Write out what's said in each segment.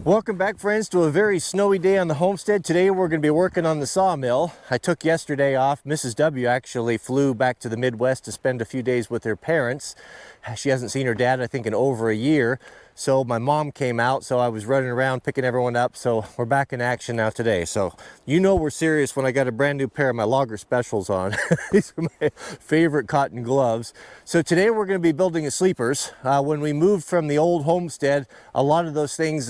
Welcome back, friends, to a very snowy day on the homestead. Today we're going to be working on the sawmill. I took yesterday off. Mrs. W actually flew back to the Midwest to spend a few days with her parents. She hasn't seen her dad, I think, in over a year. So my mom came out, so I was running around picking everyone up. So we're back in action now today. So you know we're serious when I got a brand new pair of my Logger Specials on. These are my favorite cotton gloves. So today we're going to be building sleepers. When we moved from the old homestead, a lot of those things,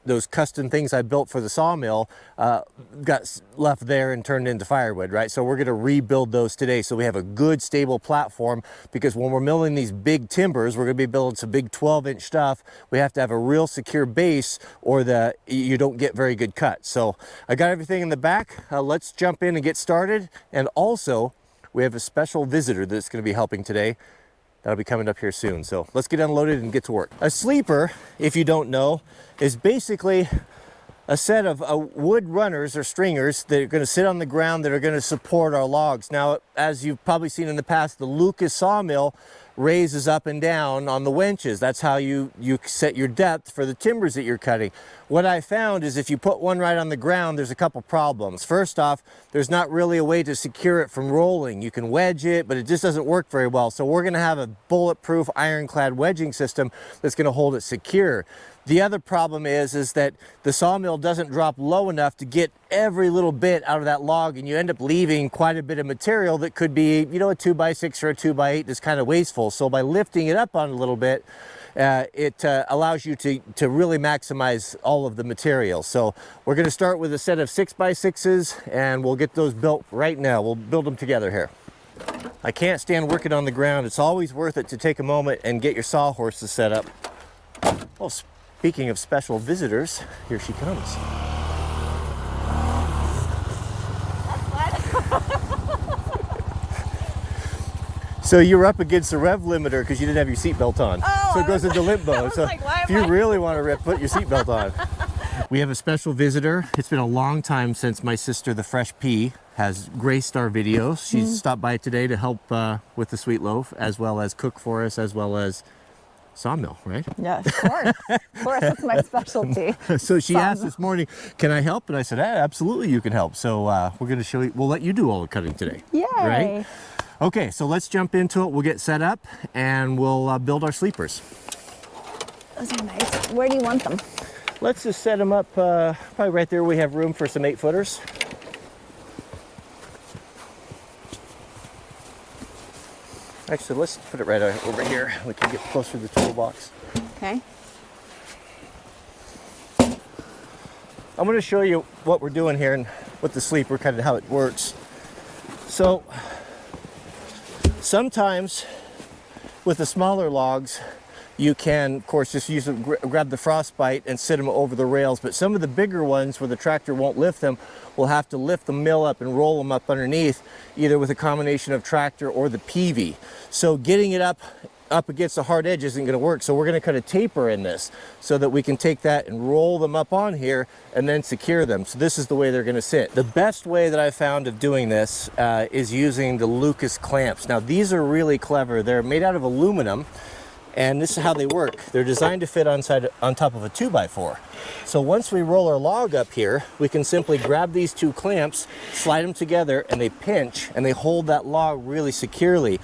those custom things I built for the sawmill got left there and turned into firewood, right? So we're going to rebuild those today so we have a good stable platform, because when we're milling these big timbers, we're going to be building some big 12-inch stuff. We have to have a real secure base or you don't get very good cuts. So I got everything in the back. Let's jump in and get started. And also we have a special visitor that's going to be helping today. That'll be coming up here soon. So let's get unloaded and get to work. A sleeper, if you don't know, is basically a set of wood runners or stringers that are going to sit on the ground that are going to support our logs. Now, as you've probably seen in the past, the Lucas sawmill raises up and down on the winches. That's how you set your depth for the timbers that you're cutting. What I found is if you put one right on the ground, there's a couple problems. First off, there's not really a way to secure it from rolling. You can wedge it, but it just doesn't work very well. So we're going to have a bulletproof ironclad wedging system that's going to hold it secure. The other problem is that the sawmill doesn't drop low enough to get every little bit out of that log, and you end up leaving quite a bit of material that could be, you know, a 2x6 or a 2x8 that's kind of wasteful. So by lifting it up on a little bit, it allows you to really maximize all of the material. So we're going to start with a set of 6x6s, and we'll get those built right now. We'll build them together here. I can't stand working on the ground. It's always worth it to take a moment and get your sawhorses set up. Well, speaking of special visitors, here she comes. So you were up against the rev limiter because you didn't have your seatbelt on. Oh, so it goes into limbo. So like, if you really want to rip, put your seatbelt on. We have a special visitor. It's been a long time since my sister, the Fresh Pea, has graced our videos. She's stopped by today to help with the sweet loaf, as well as cook for us, as well as sawmill, right? Yeah, of course. Of course, that's my specialty. So she asked this morning, can I help? And I said, absolutely you can help. So we're going to show you, we'll let you do all the cutting today. Yay. Right? Okay, so let's jump into it. We'll get set up and we'll build our sleepers. Those are nice. Where do you want them? Let's just set them up probably right there. We have room for some 8-footers. Actually, let's put it right over here. We can get closer to the toolbox. Okay. I'm going to show you what we're doing here and with the sleeper, kind of how it works. So sometimes with the smaller logs, you can, of course, just grab the frostbite and sit them over the rails. But some of the bigger ones where the tractor won't lift them, we'll have to lift the mill up and roll them up underneath, either with a combination of tractor or the PV. So getting it up against the hard edge isn't going to work. So we're going to cut a taper in this so that we can take that and roll them up on here and then secure them. So this is the way they're going to sit. The best way that I found of doing this is using the Lucas clamps. Now these are really clever. They're made out of aluminum. And this is how they work. They're designed to fit on top of a 2x4. So once we roll our log up here, we can simply grab these two clamps, slide them together, and they pinch and they hold that log really securely.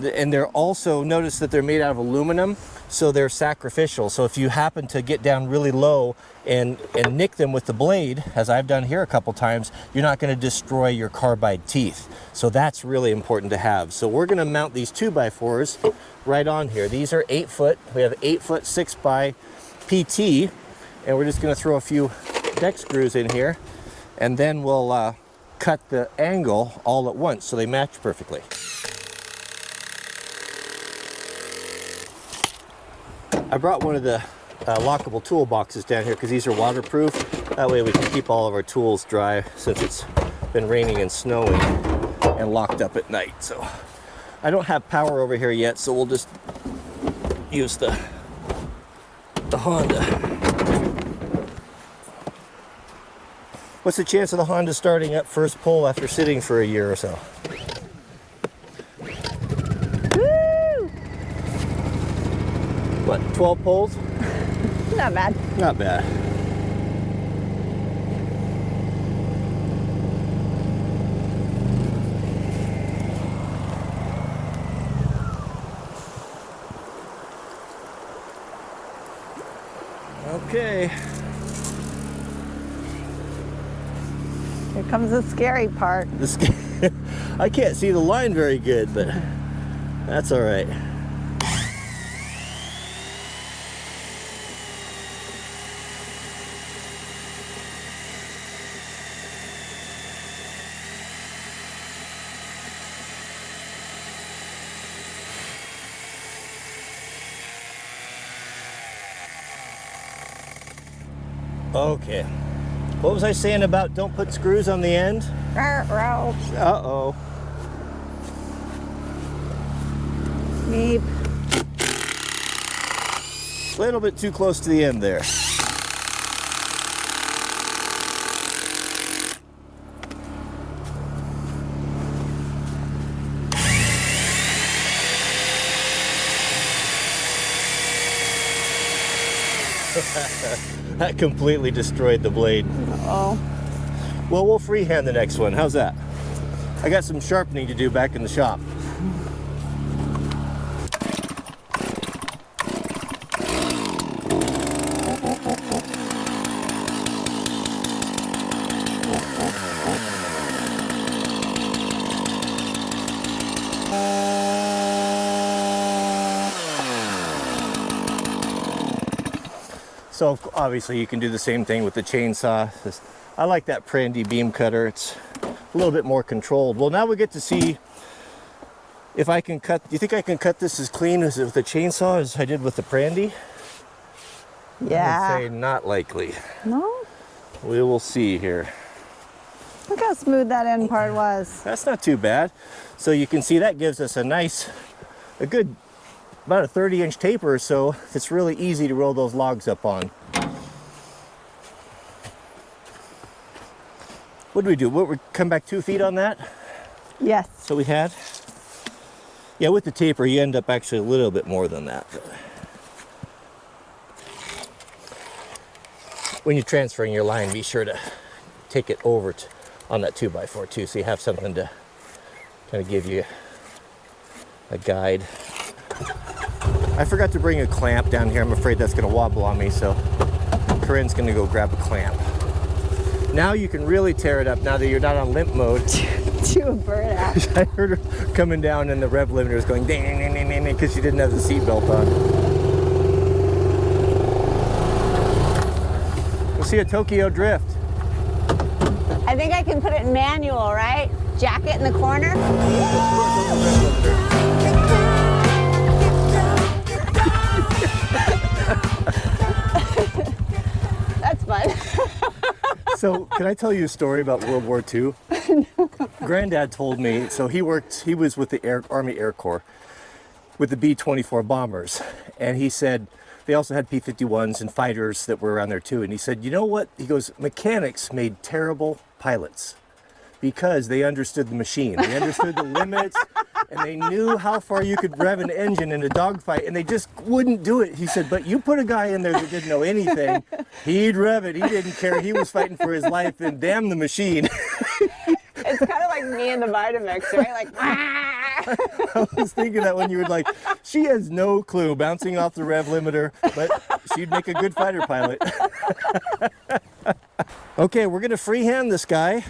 And they're also, notice that they're made out of aluminum, so they're sacrificial. So if you happen to get down really low and nick them with the blade, as I've done here a couple times, you're not going to destroy your carbide teeth. So that's really important to have. So we're going to mount these 2x4s right on here. These are 8 foot. We have 8 foot 6x PT, and we're just going to throw a few deck screws in here, and then we'll cut the angle all at once so they match perfectly. I brought one of the lockable toolboxes down here because these are waterproof. That way we can keep all of our tools dry since it's been raining and snowing and locked up at night. So I don't have power over here yet, so we'll just use the Honda. What's the chance of the Honda starting up first pull after sitting for a year or so? Woo! What, 12 pulls? Not bad. Not bad. Okay. Here comes the scary part. I can't see the line very good, but that's all right. Okay. What was I saying about don't put screws on the end? Uh-oh. Beep. A little bit too close to the end there. That completely destroyed the blade. Uh-oh. Well, we'll freehand the next one. How's that? I got some sharpening to do back in the shop. So obviously you can do the same thing with the chainsaw. I like that Prazi beam cutter. It's a little bit more controlled. Well, now we get to see if I can cut. Do you think I can cut this as clean as with the chainsaw as I did with the Prazi? Yeah. I would say not likely. No? We will see here. Look how smooth that end part was. That's not too bad. So you can see that gives us a good, about a 30-inch taper or so. It's really easy to roll those logs up on. What do we do? We come back 2 feet on that? Yes. So we had? Yeah, with the taper, you end up actually a little bit more than that. When you're transferring your line, be sure to take it over on that 2x4 too, so you have something to kind of give you a guide. I forgot to bring a clamp down here. I'm afraid that's going to wobble on me, so Corinne's going to go grab a clamp. Now you can really tear it up now that you're not on limp mode. To a bird out. I heard her coming down and the rev limiter was going ding, ding, ding, ding, ding, because she didn't have the seatbelt on. We'll see a Tokyo drift. I think I can put it in manual, right? Jack it in the corner. That's fun. So, can I tell you a story about World War II? Granddad told me, so he was with the Army Air Corps with the B-24 bombers. And he said, they also had P-51s and fighters that were around there too. And he said, you know what? He goes, mechanics made terrible pilots because they understood the machine. They understood the limits and they knew how far you could rev an engine in a dogfight and they just wouldn't do it. He said, but you put a guy in there that didn't know anything, he'd rev it. He didn't care. He was fighting for his life and damn the machine. It's kind of like me in the Vitamix, right? Like, I was thinking that when you were like, she has no clue bouncing off the rev limiter, but she'd make a good fighter pilot. Okay, we're going to freehand this guy.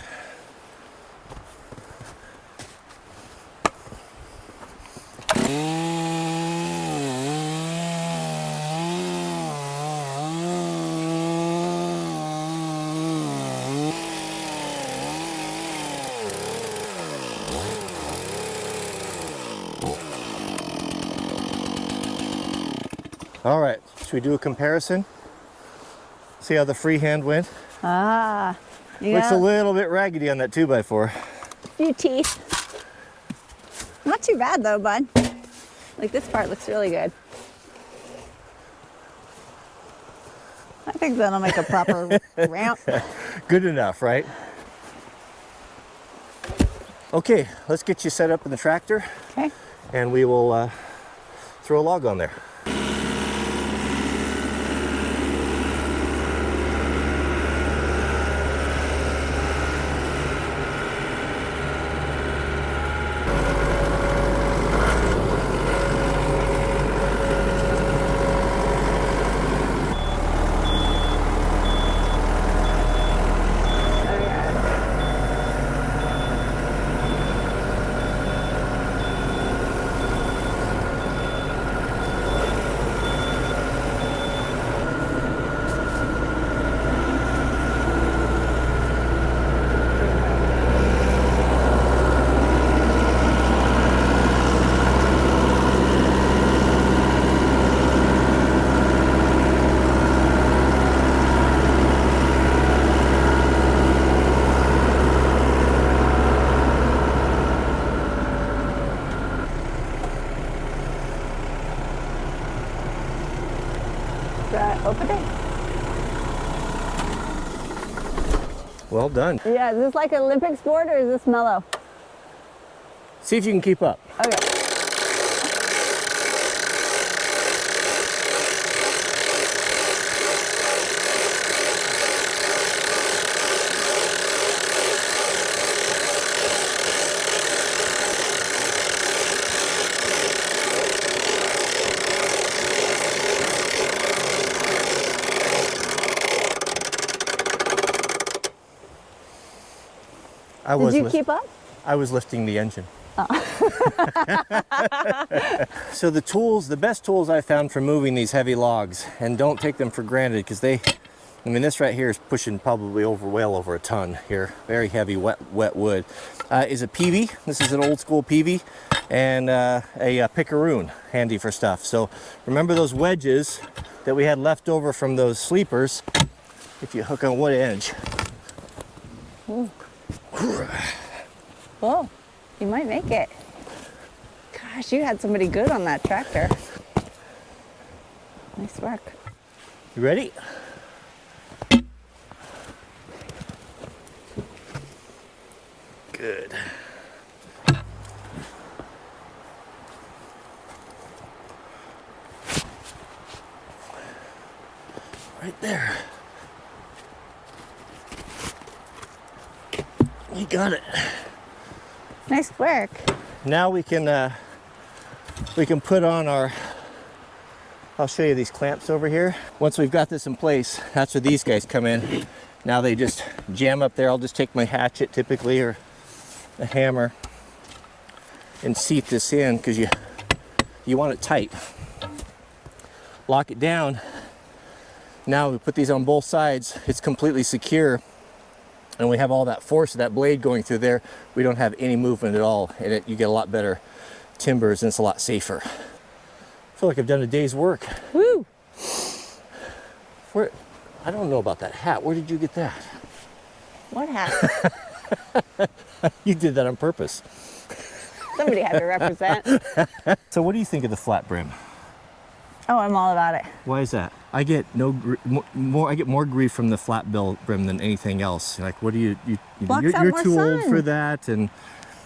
All right, Should we do a comparison? See how the freehand went? Ah, Looks a little bit raggedy on that 2x4. few teeth. Not too bad though, bud. Like this part looks really good. I think that'll make a proper ramp. Good enough, right? Okay, let's get you set up in the tractor. Okay. And we will throw a log on there. Open it. Well done. Yeah, is this like an Olympic sport or is this mellow? See if you can keep up. Okay. Did you keep up? I was lifting the engine. So the tools, the best tools I found for moving these heavy logs, and don't take them for granted because they, I mean, this right here is pushing probably well over a ton here. Very heavy, wet wood. Is a peavey. This is an old school peavey, and a picaroon, handy for stuff. So remember those wedges that we had left over from those sleepers. If you hook on one edge. Ooh. Whoa, you might make it. Gosh, you had somebody good on that tractor. Nice work. You ready? Good. Right there. You got it. Nice work. Now we can put on our, I'll show you these clamps over here. Once we've got this in place, that's where these guys come in. Now they just jam up there. I'll just take my hatchet typically, or a hammer, and seat this in because you want it tight. Lock it down. Now we put these on both sides. It's completely secure. And we have all that force of that blade going through there. We don't have any movement at all. And you get a lot better timbers and it's a lot safer. I feel like I've done a day's work. Woo! Where, I don't know about that hat. Where did you get that? What hat? You did that on purpose. Somebody had to represent. So what do you think of the flat brim? Oh, I'm all about it. Why is that? I get I get more grief from the flat bill brim than anything else. Like, what do you're more too sun. old for that, and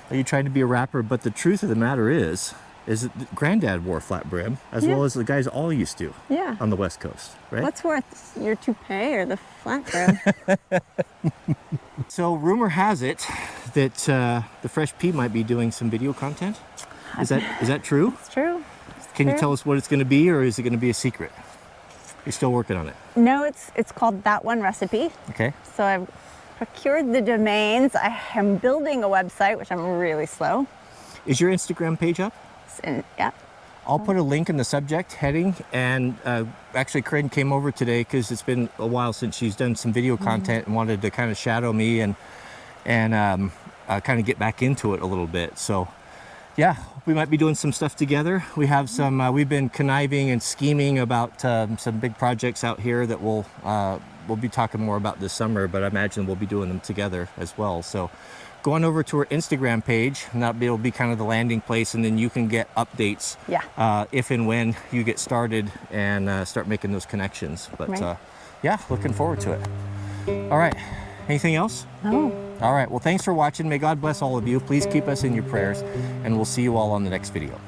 are you trying to be a rapper? But the truth of the matter is that Granddad wore flat brim as well as the guys all used to. Yeah. On the West Coast, right? What's worse, your toupee or the flat brim? So rumor has it that the Fresh Pea might be doing some video content. Is that true? It's true. Can you tell us what it's going to be, or is it going to be a secret? You're still working on it. No, it's called That One Recipe. Okay. So I've procured the domains. I am building a website, which I'm really slow. Is your Instagram page up? Yeah. I'll put a link in the subject heading, and actually Corinne came over today because it's been a while since she's done some video content and wanted to kind of shadow me and kind of get back into it a little bit. So yeah, we might be doing some stuff together. We have some, we've been conniving and scheming about some big projects out here that we'll be talking more about this summer, but I imagine we'll be doing them together as well. So go on over to our Instagram page, and it'll be kind of the landing place, and then you can get updates if and when you get started and start making those connections. But Right. yeah, looking forward to it. All right, anything else? No. All right, well, thanks for watching. May God bless all of you. Please keep us in your prayers, and we'll see you all on the next video.